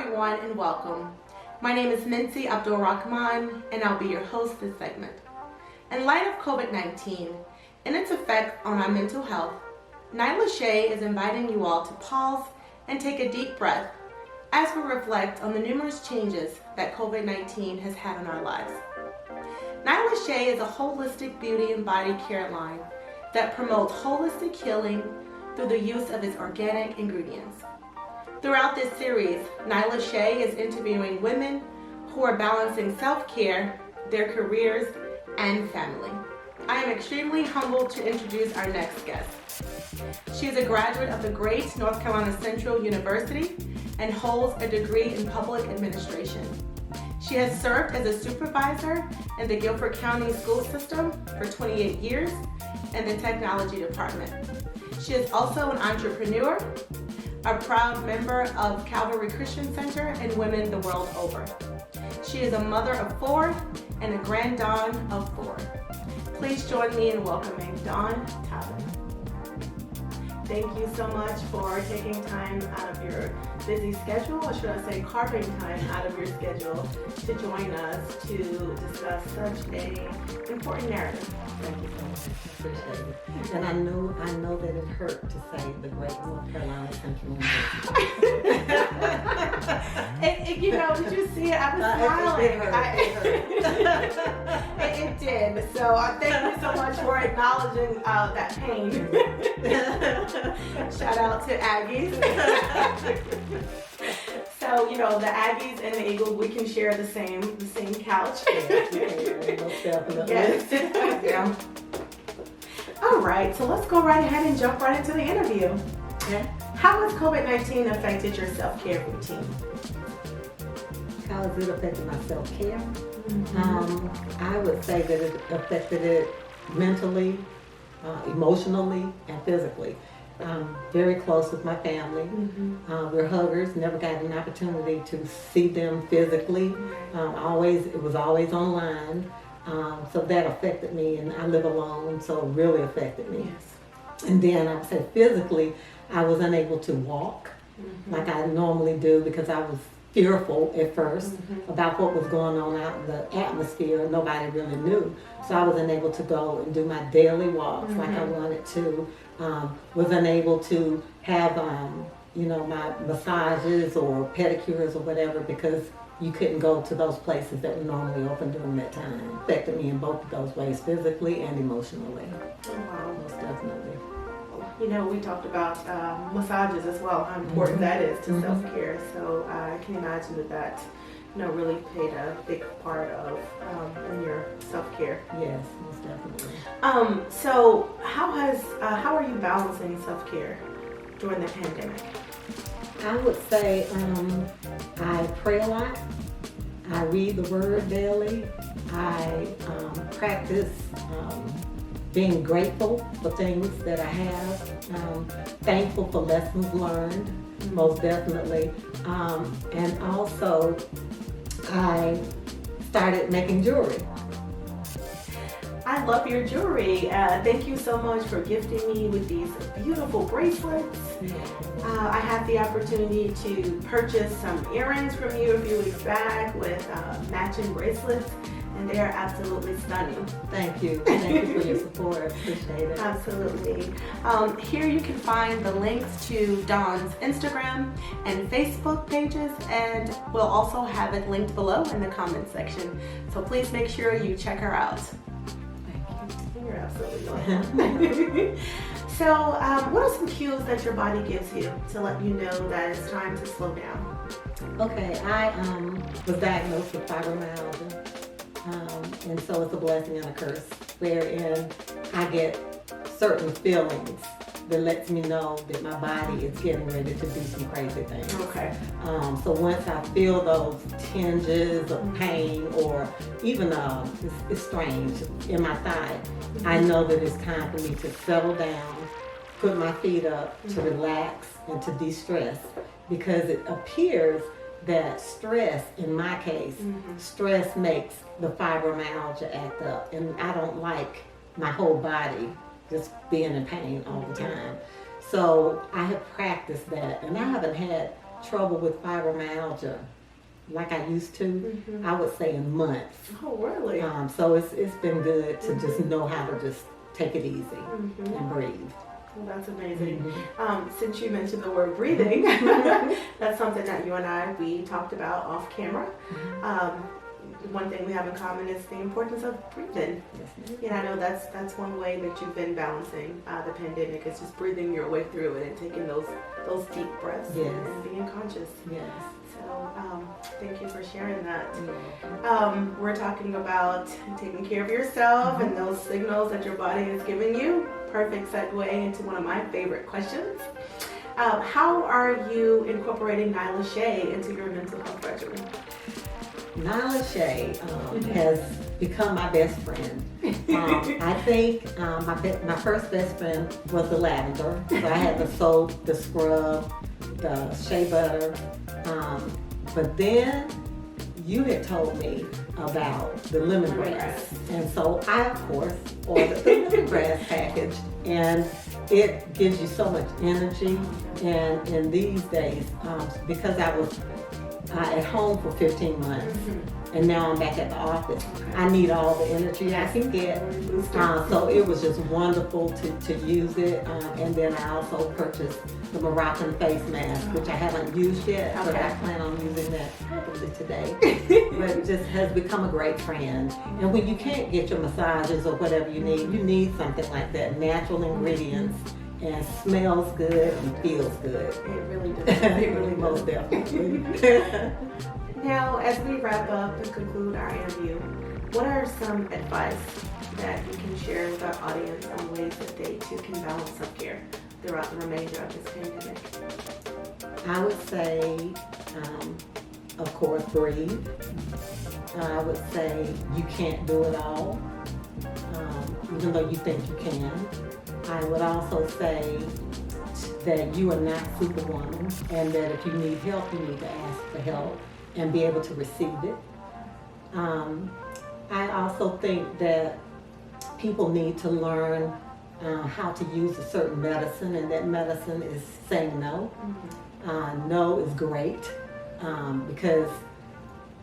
everyone, and welcome. My name is Mincy Abdul Rahman, and I'll be your host this segment. In light of COVID-19 and its effect on our mental health, Nyla Shade is inviting you all to pause and take a deep breath as we reflect on the numerous changes that COVID-19 has had on our lives. Nyla Shade is a holistic beauty and body care line that promotes holistic healing through the use of its organic ingredients. Throughout this series, Nyla Shade is interviewing women who are balancing self-care, their careers, and family. I am extremely humbled to introduce our next guest. She is a graduate of the great North Carolina Central University and holds a degree in public administration. She has served as a supervisor in the Guilford County school system for 28 years in the technology department. She is also an entrepreneur, a proud member of Calvary Christian Center and Women the World Over. She is a mother of 4 and a granddaughter of 4. Please join me in welcoming Dawn Tabon. Thank you so much for taking time out of your busy schedule, or should I say carving time out of your schedule to join us to discuss such an important narrative. Thank you so much. I appreciate it. And I know that it hurt to say the great North Carolina Central University. You know, did you see it? I was smiling. It did. So thank you so much for acknowledging that pain. Shout out to Aggies. So, you know, the Aggies and the Eagles, we can share the same couch. Most definitely. Yes. Yeah. All right, so let's go right ahead and jump right into the interview. Okay. How has COVID-19 affected your self-care routine? How has it affected my self-care? Mm-hmm. I would say that it affected it mentally, emotionally, and physically. Very close with my family. Mm-hmm. We're huggers. Never got an opportunity to see them physically. It was always online. So that affected me, and I live alone, so it really affected me. Yes. And then I would say physically, I was unable to walk like I normally do because I was fearful at first about what was going on out in the atmosphere. Nobody really knew. So I was unable to go and do my daily walks like I wanted to. Was unable to have, my massages or pedicures or whatever because you couldn't go to those places that were normally open during that time. It affected me in both of those ways, physically and emotionally. Oh, wow. Most definitely. You know, we talked about massages as well, how important that is to self-care. So I can imagine that really played a big part of in your self-care. Yes, most definitely. So how are you balancing self-care during the pandemic? I would say I pray a lot. I read the Word daily. I practice being grateful for things that I have. Thankful for lessons learned, most definitely. And also, I started making jewelry. I love your jewelry. Thank you so much for gifting me with these beautiful bracelets. I had the opportunity to purchase some earrings from you a few weeks back with matching bracelets, and they are absolutely stunning. Thank you. Thank you for your support. Appreciate it. Absolutely. Here you can find the links to Dawn's Instagram and Facebook pages, and we'll also have it linked below in the comment section. So please make sure you check her out. You're absolutely welcome. So, what are some cues that your body gives you to let you know that it's time to slow down? Okay, I was diagnosed with fibromyalgia, and so it's a blessing and a curse, wherein I get certain feelings that lets me know that my body is getting ready to do some crazy things. Okay. So once I feel those tinges of pain, or even it's strange in my thigh, I know that it's time for me to settle down, put my feet up, to relax and to de-stress, because it appears that stress, in my case, stress makes the fibromyalgia act up, and I don't like my whole body just being in pain all the time. So I have practiced that, and I haven't had trouble with fibromyalgia like I used to, I would say in months. Oh, really? So it's been good to just know how to just take it easy and breathe. Well, that's amazing. Since you mentioned the word breathing, that's something that you and we talked about off camera. One thing we have in common is the importance of breathing. And I know that's one way that you've been balancing the pandemic, is just breathing your way through it and taking those deep breaths and being conscious. Yes. So thank you for sharing that. We're talking about taking care of yourself and those signals that your body is giving you. Perfect segue into one of my favorite questions. How are you incorporating Nyla Shade into your mental health regimen? Nyla Shade has become my best friend. I think my first best friend was the lavender. So I had the soap, the scrub, the shea butter. But then you had told me about the lemongrass. And so I, of course, ordered the lemongrass package. And it gives you so much energy. And in these days, because I was at home for 15 months, and now I'm back at the office, I need all the energy I can get. So it was just wonderful to use it. And then I also purchased the Moroccan face mask, which I haven't used yet, but I plan on using that probably today. But it just has become a great friend. And when you can't get your massages or whatever you need something like that, natural ingredients, and smells good and feels good. It really does. It really Most definitely. Now, as we wrap up and conclude our interview, what are some advice that you can share with our audience on ways that they too can balance self-care throughout the remainder of this pandemic? I would say, of course, breathe. I would say you can't do it all, even though you think you can. I would also say that you are not Superwoman, and that if you need help, you need to ask for help and be able to receive it. I also think that people need to learn how to use a certain medicine, and that medicine is saying no. No is great because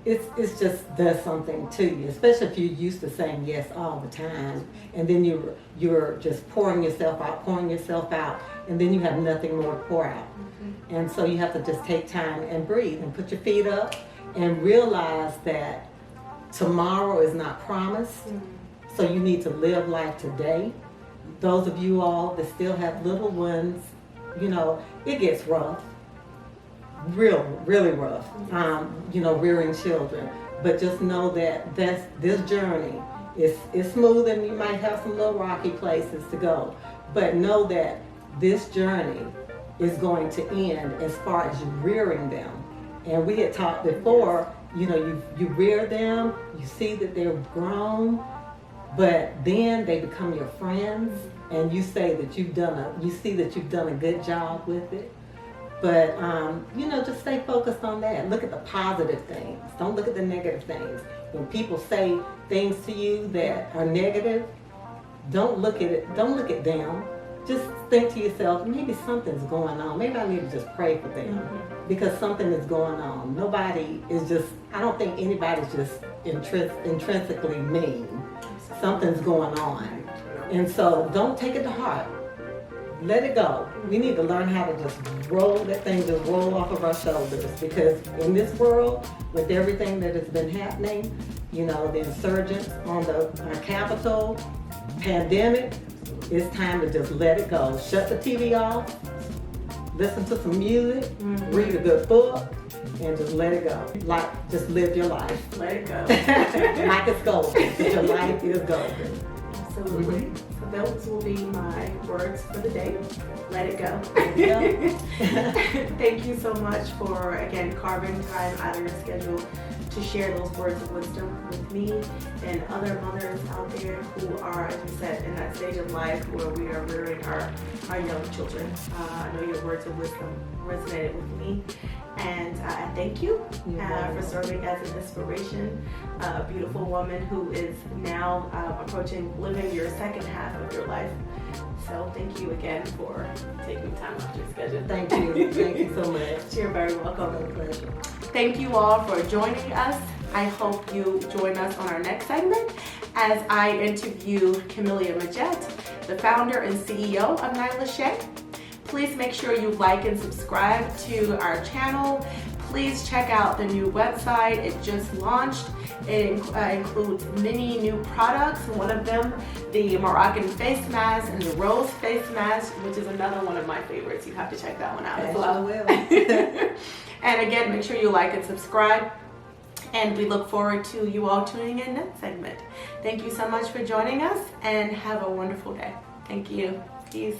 it's just does something to you, especially if you're used to saying yes all the time, and then you're just pouring yourself out, and then you have nothing more to pour out. And so you have to just take time and breathe and put your feet up and realize that tomorrow is not promised. So you need to live life today. Those of you all that still have little ones, it gets rough. Really rough, rearing children. But just know that this journey is smooth, and you might have some little rocky places to go. But know that this journey is going to end as far as you rearing them. And we had talked before, you rear them, you see that they're grown, but then they become your friends, and you say that you see that you've done a good job with it. But, just stay focused on that. Look at the positive things. Don't look at the negative things. When people say things to you that are negative, don't look at it. Don't look at them. Just think to yourself, maybe something's going on. Maybe I need to just pray for them because something is going on. Nobody is I don't think anybody's just intrinsically mean. Something's going on. And so don't take it to heart. Let it go. We need to learn how to just roll off of our shoulders, because in this world, with everything that has been happening, the insurgents on the Capitol, pandemic, it's time to just let it go. Shut the TV off, listen to some music, read a good book, and just let it go. Just live your life. Let it go. Like it's golden, because your life is golden. Absolutely. So those will be my words for the day. Let it go. Thank you so much for, again, carving time out of your schedule to share those words of wisdom with me and other mothers out there who are, as you said, in that stage of life where we are rearing our young children. I know your words of wisdom resonated with me. And I thank you for serving as an inspiration, a beautiful woman who is now living your second half of your life. So thank you again for taking time out of your schedule. Thank you. Thank you so much. You're very very welcome. My pleasure. Thank you all for joining us. I hope you join us on our next segment as I interview Camelia Majette, the founder and CEO of Nyla Shade. Please make sure you like and subscribe to our channel. Please check out the new website. It just launched. It includes many new products. One of them, the Moroccan face mask and the rose face mask, which is another one of my favorites. You have to check that one out as well. And again, make sure you like and subscribe. And we look forward to you all tuning in next segment. Thank you so much for joining us and have a wonderful day. Thank you. Peace.